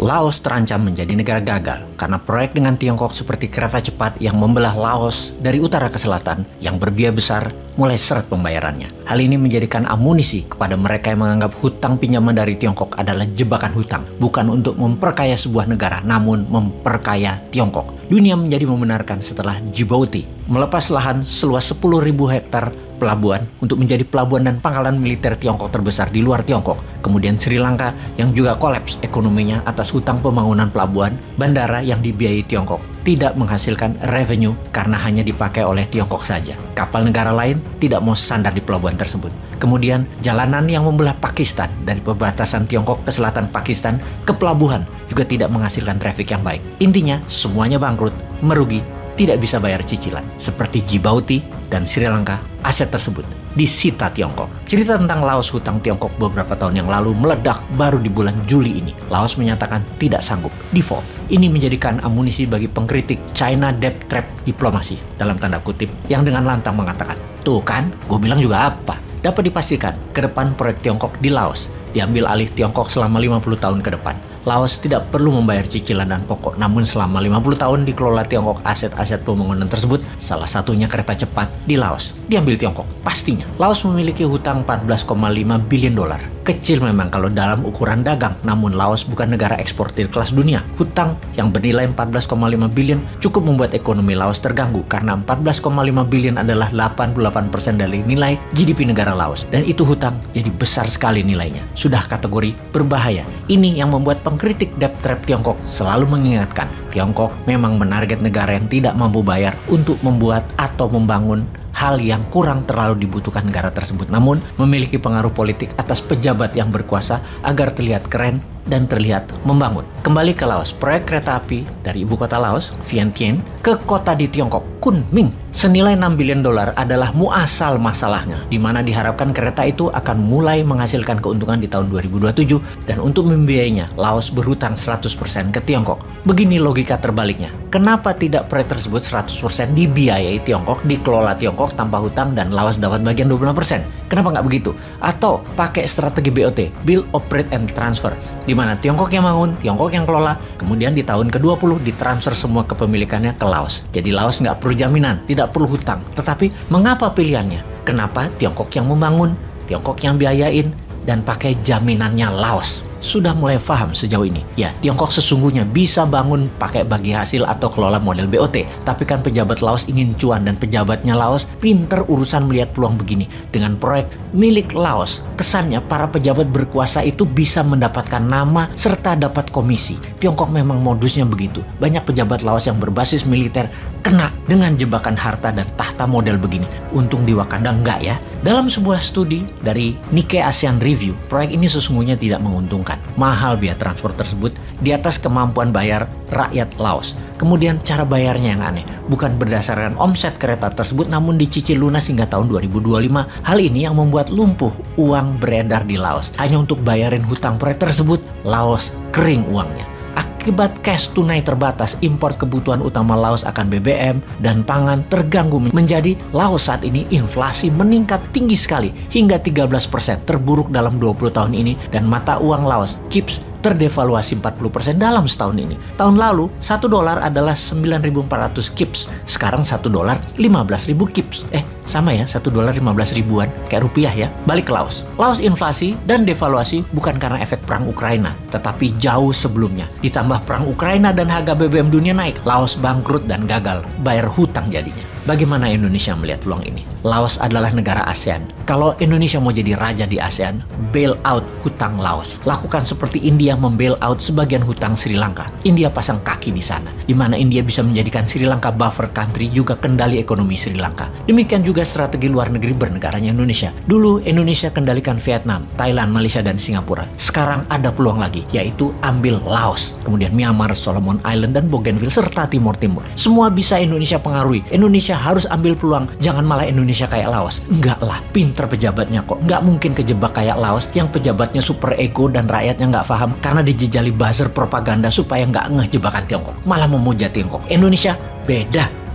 Laos terancam menjadi negara gagal karena proyek dengan Tiongkok seperti kereta cepat yang membelah Laos dari utara ke selatan yang berbiaya besar mulai seret pembayarannya. Hal ini menjadikan amunisi kepada mereka yang menganggap hutang pinjaman dari Tiongkok adalah jebakan hutang, bukan untuk memperkaya sebuah negara, namun memperkaya Tiongkok. Dunia menjadi membenarkan setelah Djibouti melepas lahan seluas 10.000 hektar pelabuhan untuk menjadi pelabuhan dan pangkalan militer Tiongkok terbesar di luar Tiongkok. Kemudian Sri Lanka yang juga kolaps ekonominya atas hutang pembangunan pelabuhan, bandara yang dibiayai Tiongkok tidak menghasilkan revenue karena hanya dipakai oleh Tiongkok saja. Kapal negara lain tidak mau sandar di pelabuhan tersebut. Kemudian jalanan yang membelah Pakistan dari perbatasan Tiongkok ke selatan Pakistan ke pelabuhan juga tidak menghasilkan traffic yang baik. Intinya semuanya bangkrut, merugi, tidak bisa bayar cicilan. Seperti Djibouti dan Sri Lanka, aset tersebut disita Tiongkok. Cerita tentang Laos hutang Tiongkok beberapa tahun yang lalu meledak baru di bulan Juli ini. Laos menyatakan tidak sanggup, default. Ini menjadikan amunisi bagi pengkritik China debt trap diplomasi, dalam tanda kutip, yang dengan lantang mengatakan, "Tuh kan, gue bilang juga apa?" Dapat dipastikan, ke depan proyek Tiongkok di Laos diambil alih Tiongkok selama 50 tahun ke depan. Laos tidak perlu membayar cicilan dan pokok, namun selama 50 tahun dikelola Tiongkok aset-aset pembangunan tersebut, salah satunya kereta cepat di Laos, diambil Tiongkok. Pastinya, Laos memiliki hutang 14,5 billion dolar. Kecil memang kalau dalam ukuran dagang, namun Laos bukan negara eksportir kelas dunia. Hutang yang bernilai 14,5 billion cukup membuat ekonomi Laos terganggu karena 14,5 billion adalah 88% dari nilai GDP negara Laos. Dan itu hutang jadi besar sekali nilainya. Sudah kategori berbahaya. Ini yang membuat pengkritik debt trap Tiongkok selalu mengingatkan, Tiongkok memang menarget negara yang tidak mampu bayar untuk membuat atau membangun hal yang kurang terlalu dibutuhkan negara tersebut, namun memiliki pengaruh politik atas pejabat yang berkuasa agar terlihat keren dan terlihat membangun. Kembali ke Laos, proyek kereta api dari ibu kota Laos, Vientiane, ke kota di Tiongkok, Kunming, senilai 6 billion dolar adalah muasal masalahnya, di mana diharapkan kereta itu akan mulai menghasilkan keuntungan di tahun 2027, dan untuk membiayainya, Laos berhutang 100% ke Tiongkok. Begini logika terbaliknya, kenapa tidak proyek tersebut 100% dibiayai Tiongkok, dikelola Tiongkok tanpa hutang, dan Laos dapat bagian 25%? Kenapa nggak begitu? Atau pakai strategi BOT, Build, Operate, and Transfer, di mana Tiongkok yang bangun, Tiongkok yang kelola, kemudian di tahun ke-20 ditransfer semua kepemilikannya ke Laos. Jadi Laos nggak perlu jaminan, tidak perlu hutang. Tetapi mengapa pilihannya? Kenapa Tiongkok yang membangun, Tiongkok yang biayain, dan pakai jaminannya Laos? Sudah mulai paham sejauh ini. Ya, Tiongkok sesungguhnya bisa bangun pakai bagi hasil atau kelola model BOT. Tapi kan pejabat Laos ingin cuan, dan pejabatnya Laos pinter urusan melihat peluang begini. Dengan proyek milik Laos, kesannya para pejabat berkuasa itu bisa mendapatkan nama serta dapat komisi. Tiongkok memang modusnya begitu. Banyak pejabat Laos yang berbasis militer kena dengan jebakan harta dan tahta model begini. Untung di Wakanda enggak ya. Dalam sebuah studi dari Nikkei Asian Review, proyek ini sesungguhnya tidak menguntungkan. Mahal biaya transport tersebut di atas kemampuan bayar rakyat Laos. Kemudian cara bayarnya yang aneh, bukan berdasarkan omset kereta tersebut, namun dicicil lunas hingga tahun 2025. Hal ini yang membuat lumpuh uang beredar di Laos. Hanya untuk bayarin hutang proyek tersebut, Laos kering uangnya. Akibat cash tunai terbatas, impor kebutuhan utama Laos akan BBM dan pangan terganggu, menjadi Laos saat ini inflasi meningkat tinggi sekali hingga 13%, terburuk dalam 20 tahun ini, dan mata uang Laos, KIPS, terdevaluasi 40% dalam setahun ini. Tahun lalu, 1 dolar adalah 9.400 KIPS. Sekarang 1 dolar 15.000 KIPS. Sama ya, 1 dolar 15 ribuan, kayak rupiah ya. Balik ke Laos. Laos inflasi dan devaluasi bukan karena efek perang Ukraina, tetapi jauh sebelumnya. Ditambah perang Ukraina dan harga BBM dunia naik, Laos bangkrut dan gagal bayar hutang jadinya. Bagaimana Indonesia melihat peluang ini? Laos adalah negara ASEAN. Kalau Indonesia mau jadi raja di ASEAN, bail out hutang Laos. Lakukan seperti India membail out sebagian hutang Sri Lanka. India pasang kaki di sana, di mana India bisa menjadikan Sri Lanka buffer country, juga kendali ekonomi Sri Lanka. Demikian juga strategi luar negeri bernegaranya Indonesia. Dulu Indonesia kendalikan Vietnam, Thailand, Malaysia, dan Singapura. Sekarang ada peluang lagi, yaitu ambil Laos, kemudian Myanmar, Solomon Island, dan Bougainville, serta Timur Timur. Semua bisa Indonesia pengaruhi. Indonesia harus ambil peluang, jangan malah Indonesia kayak Laos. Enggak lah, pinter pejabatnya kok. Nggak mungkin kejebak kayak Laos yang pejabatnya super ego dan rakyatnya nggak paham karena dijejali buzzer propaganda supaya nggak ngeh jebakan Tiongkok, malah memuja Tiongkok. Indonesia beda.